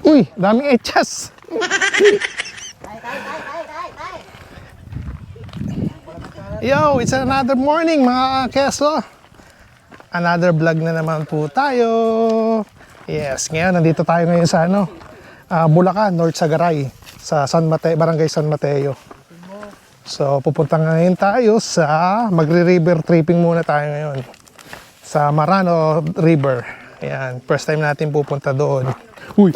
Uy, daming etchas. Yo, it's another morning mga keso. Another vlog na naman po tayo. Yes, ngayon nandito tayo ngayon sa Bulacan, North Sagaray, sa Barangay San Mateo. So pupunta ngayon tayo sa magre-river tripping muna tayo ngayon sa Marano River. Ayan, first time natin pupunta doon. Uy!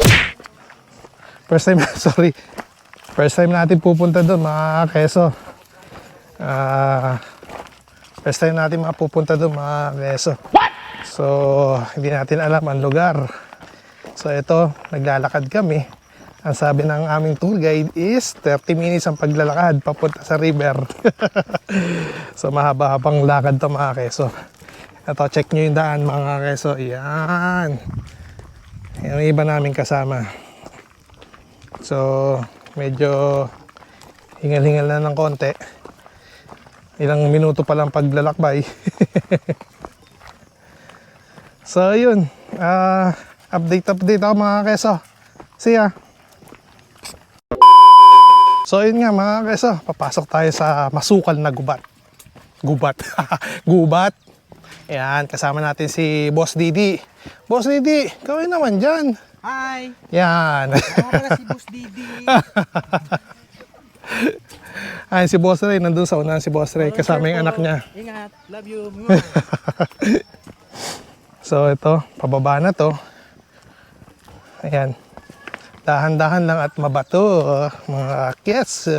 First time natin pupunta doon mga keso. First time natin mapupunta doon mga keso. So, hindi natin alam ang lugar. So, ito, naglalakad kami. Ang sabi ng aming tour guide is 30 minutes ang paglalakad papunta sa river. So, mahaba-habang lakad to mga keso. Ito, check nyo yung daan mga keso. Yan. Yan ang iba namin kasama. So, medyo hingal-hingal na ng konti. Ilang minuto pa lang paglalakbay. So, yun. Update ako mga keso. See ya. So, yun nga mga keso. Papasok tayo sa masukal na gubat. Gubat. Ayan, kasama natin si Boss Didi. Boss Didi, kawin naman dyan. Hi! Yan. Ako pala si Boss Didi. Ay, si Boss Ray, nandun sa unahan si Boss Ray, kasama yung anak niya. Ingat, love you. So ito, pababa na to. Ayan. Dahan-dahan lang at mabato, mga kids.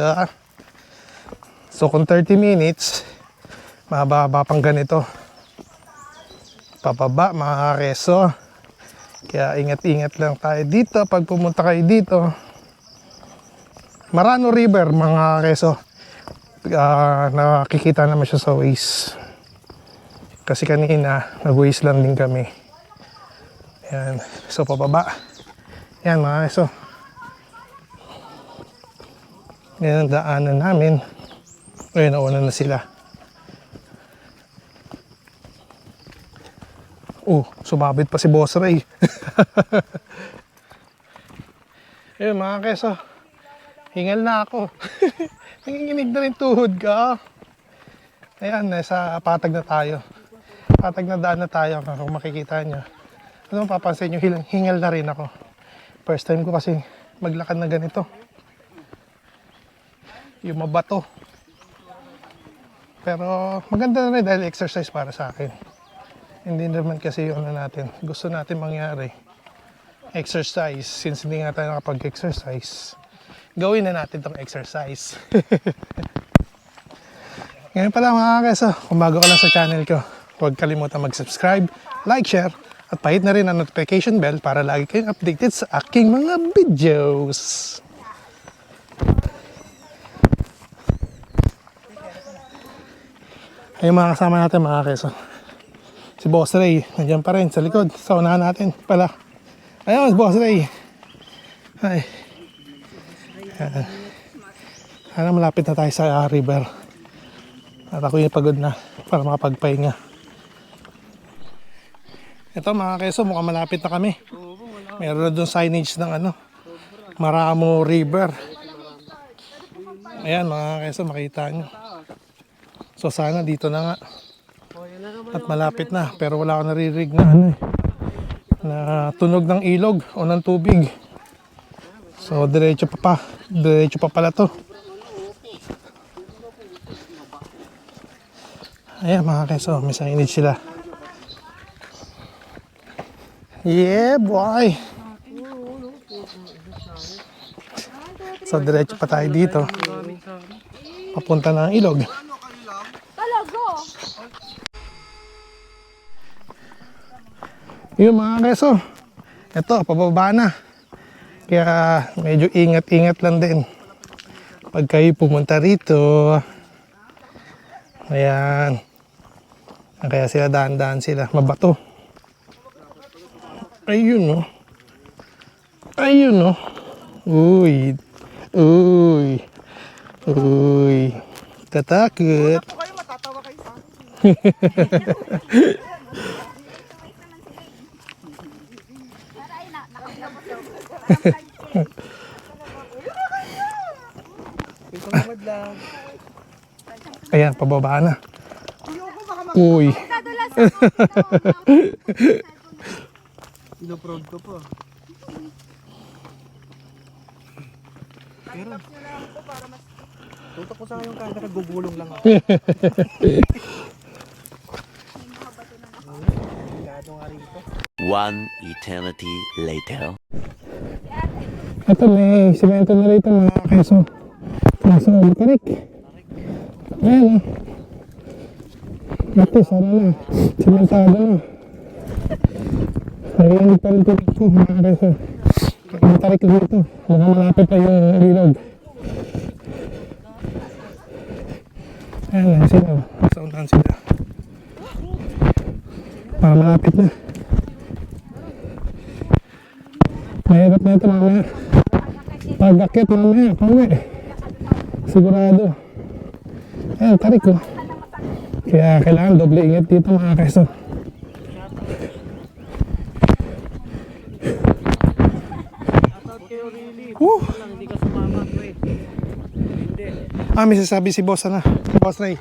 So kung 30 minutes, mahaba pang ganito. Pababa, mga keso. Kaya ingat-ingat lang tayo dito pag pumunta kayo dito. Marano River mga keso. Nakikita naman siya sa Waze. Kasi kanina nag-Waze lang din kami. Ayan. So pababa. Ayan mga keso. Yan ang daanan namin. Ayun, nauna na sila. Sumabit pa si Boss Ray. Ayun mga keso. Hingal na ako. Nanginginig na rin tuhod ka. Ayan, nasa patag na tayo. Patag na daan na tayo kung makikita nyo. Ano mapapansin nyo, hingal na rin ako. First time ko kasi maglakad na ganito. Yung mabato. Pero maganda na rin dahil exercise para sa akin. Hindi naman kasi yung natin. Gusto natin mangyari. Exercise. Since hindi nga tayo nakapag-exercise, gawin na natin tong exercise. Ngayon pala mga keso, kung bago ka lang sa channel ko, huwag kalimutan mag-subscribe, like, share, at pahit na rin ang notification bell para lagi kayong updated sa aking mga videos. Ayun mga kasama natin mga keso. Si Boss Ray, nandiyan pa rin sa likod, sa unahan natin pala. Ayun, Boss Ray. Ay. Sana malapit na tayo sa river. At ako yung pagod na para makapagpahinga. Ito mga keso, mukhang malapit na kami. Meron na doon signage ng Maramo River. Ayan mga keso, makita nyo. So sana dito na nga. At malapit na, pero wala akong naririnig na na tunog ng ilog o ng tubig. So diretso pa pala to. Ayan mga keso, may signage sila. Yeah boy. So diretso pa tayo dito. Papunta ng ilog. Yung mga keso, ito, pababa na. Kaya medyo ingat-ingat lang din pag kayo pumunta rito. Ayan. Kaya sila dahan-dahan sila, mabato. Ayun no. Ayun no. Uy. Uy. Uy. Tatakot. Matatawa kayo sa akin. Ito naman lang. Ayan, pababa na. Uy. Ino-prod ko po. Pero, tutok ko sa yung camera, gugulong lang ako. Delikado nga rito. One eternity later. Ito, may simento na rito mga keso. Kaso, matarik. Ayan, ito, sana na. Simentado na. Narinig pa rin tubig ko, mga keso. Matarik dito. Baka malapit na yung ilog. Ayan, sila. Sa unahan sila. Para malapit na. Mahirap na ito mamaya. Pag-akit mamaya, pauwi. Sigurado. Ayan, tarik ko. Kaya kailangan doble ingat dito mga keso. Shoutout kayo, really. Woo! Lang, hindi ka sumama, pre. Hindi. May sasabi si boss na. Boss Ray.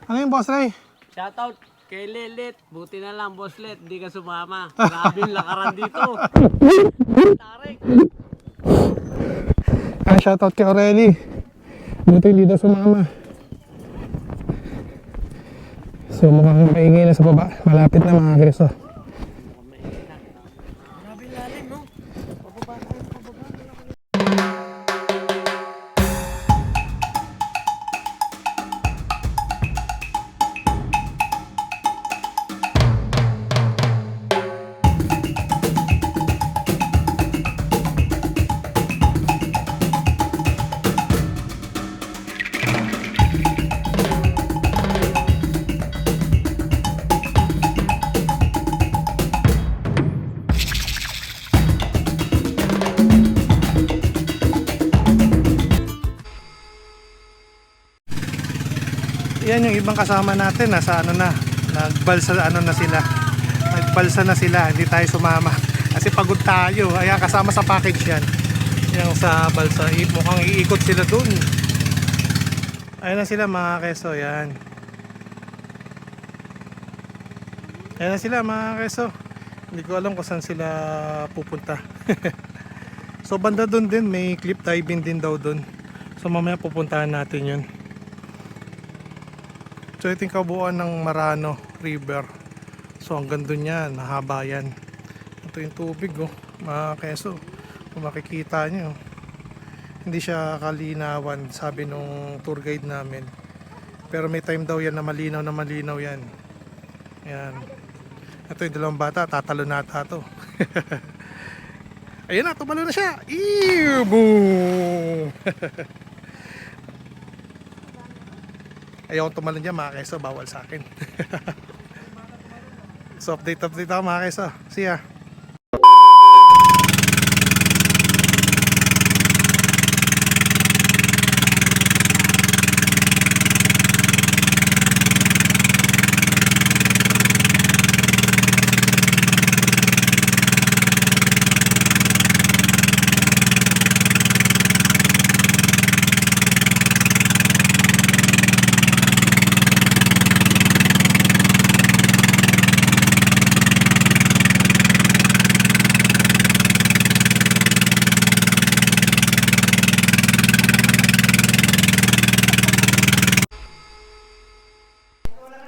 Ano yung boss Ray? Shoutout kay Lelit. Buti na lang, Boss Let, hindi ka sumama. Grabe yung lakaran dito. Tarek. Shoutout kay Aureli. Buti hindi daw sumama. So mukhang maingay na sa baba. Malapit na mga keso. Grabe lalim, no? Pababa tayo, pababa. Yan yung ibang kasama natin. Nasa ano na. Nagbalsa ano na sila. Nagbalsa na sila. Hindi tayo sumama. Kasi pagod tayo. Ayan, kasama sa package yan. Yung sa balsa. Mukhang iikot sila dun. Ayan na sila mga keso. Yan. Ayan na sila mga keso. Hindi ko alam kung saan sila pupunta. So banda dun din. May cliff diving din daw dun. So mamaya pupuntahan natin yun. So ito yung kabuuan ng Marano River. So hanggang dun yan. Mahaba yan. Ito yung tubig oh. Mga keso. Kung makikita nyo. Hindi siya kalinawan. Sabi nung tour guide namin. Pero may time daw yan na malinaw yan. Yan. Ito yung dalawang bata. Tatalo na ata to. Ayun na. Tumalo na siya. Ew! Boom! Ayaw kong tumalon dyan mga keso, bawal sa akin. So update ako mga keso. See ya.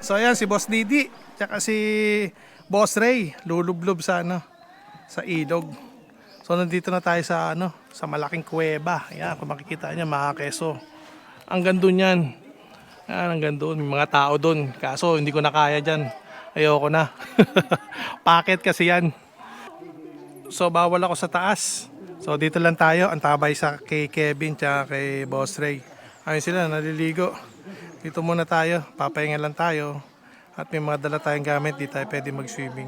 So ayan si Boss Didi, tsaka si Boss Ray, lulublob sa ano, sa ilog. So nandito na tayo sa ano, sa malaking kuweba. Ayan, kung makikita niyo mga keso. Ang gando niyan. Ayan, ang gando, may mga tao doon. Kaso hindi ko na kaya diyan. Ayoko na. Packet kasi yan. So bawal ako sa taas. So dito lang tayo, antabay sa kay Kevin tsaka kay Boss Ray. Ayun sila, naliligo. Dito muna tayo, papahinga lang tayo. At may mga dala tayong gamit, di tayo pwede mag-swimming.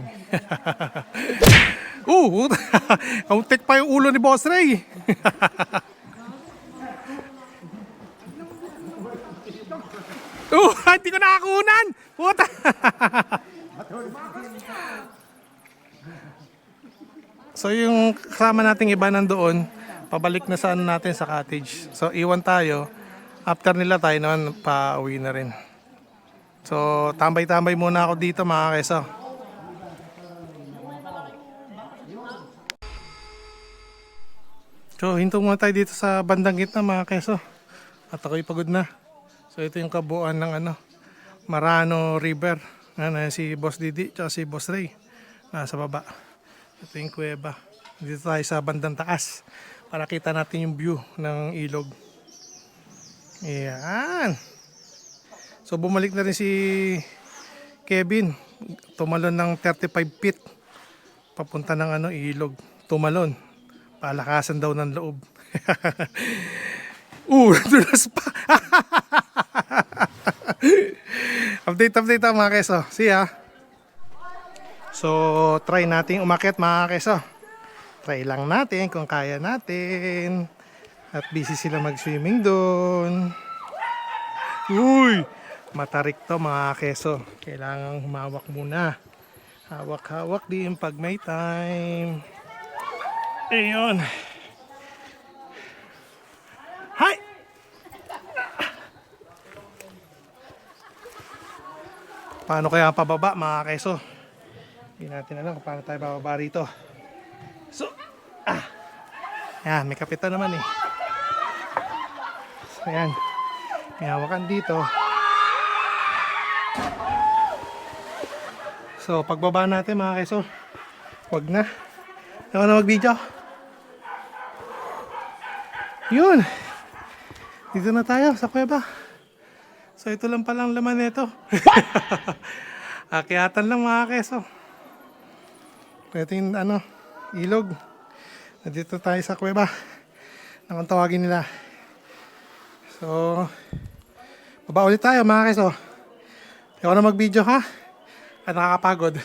Kauntik pa yung ulo ni Boss Ray. Hindi ko nakakunan. Puta. So yung kasama nating iba nandoon, pabalik na saan natin sa cottage. So iwan tayo. After nila tayo naman, pa-uwi na rin. So tambay-tambay muna ako dito mga keso. So hinto muna tayo dito sa bandang gitna mga keso. At ako'y pagod na. So ito yung kabuuan ng Marano River. Si Boss Didi at si Boss Ray. Nasa baba. Ito yung kuweba. Dito tayo sa bandang taas. Para kita natin yung view ng ilog. Ayan. So bumalik na rin si Kevin. Tumalon ng 35 feet. Papunta ng ilog. Tumalon. Palakasan daw ng loob. Dulas pa. Update mga keso. See ya. So try natin umakyat mga keso. Try lang natin kung kaya natin. At busy sila mag-swimming doon. Uy! Matarik to mga keso. Kailangan humawak muna. Hawak-hawak din pag may time. Ayun. Hi! Paano kaya pababa mga keso? Hindi natin alam kung paano tayo bababa rito. So, yan, may kapitan naman eh. So, yan. May hawakan dito. So, pagbaba natin mga keso, wag na. Ako na mag-video. Yun. Dito na tayo sa kuweba. So, ito lang palang laman nito. Akyatan lang mga keso. Ito yung ilog. Nandito tayo sa kuweba. Nakang tawagin nila. So, baba ulit tayo mga keso. Ako na mag-video ha. At nakakapagod.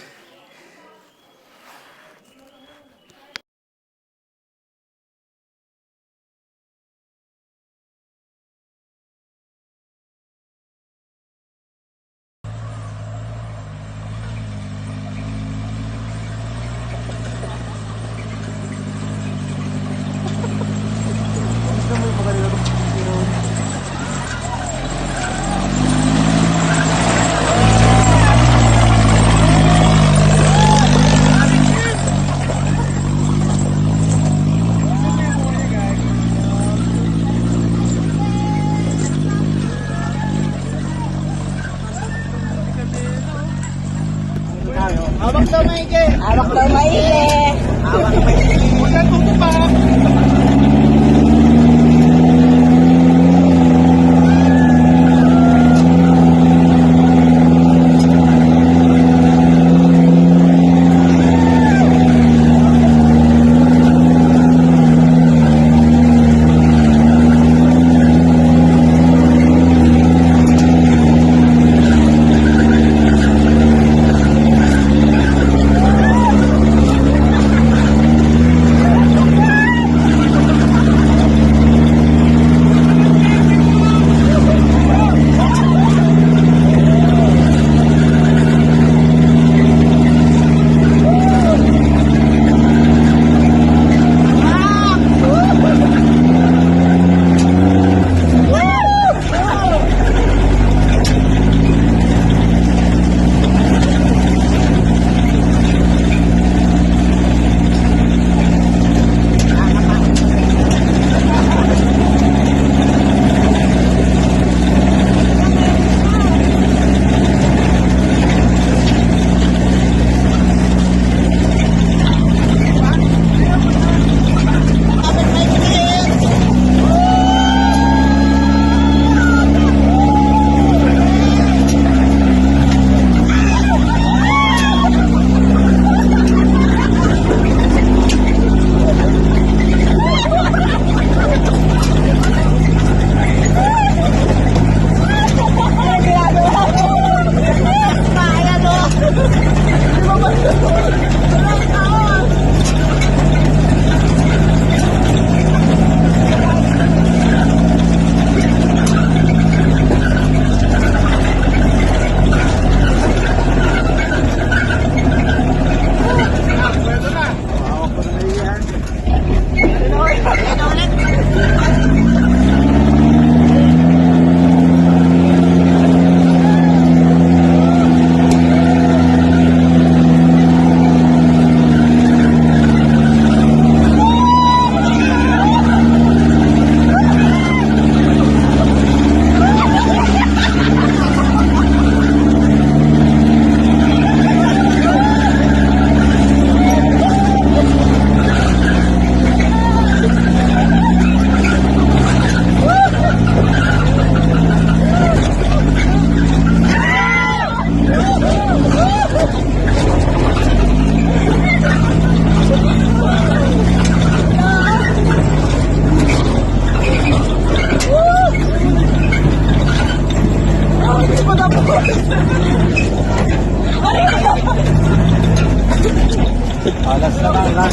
Sa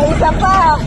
isa pa.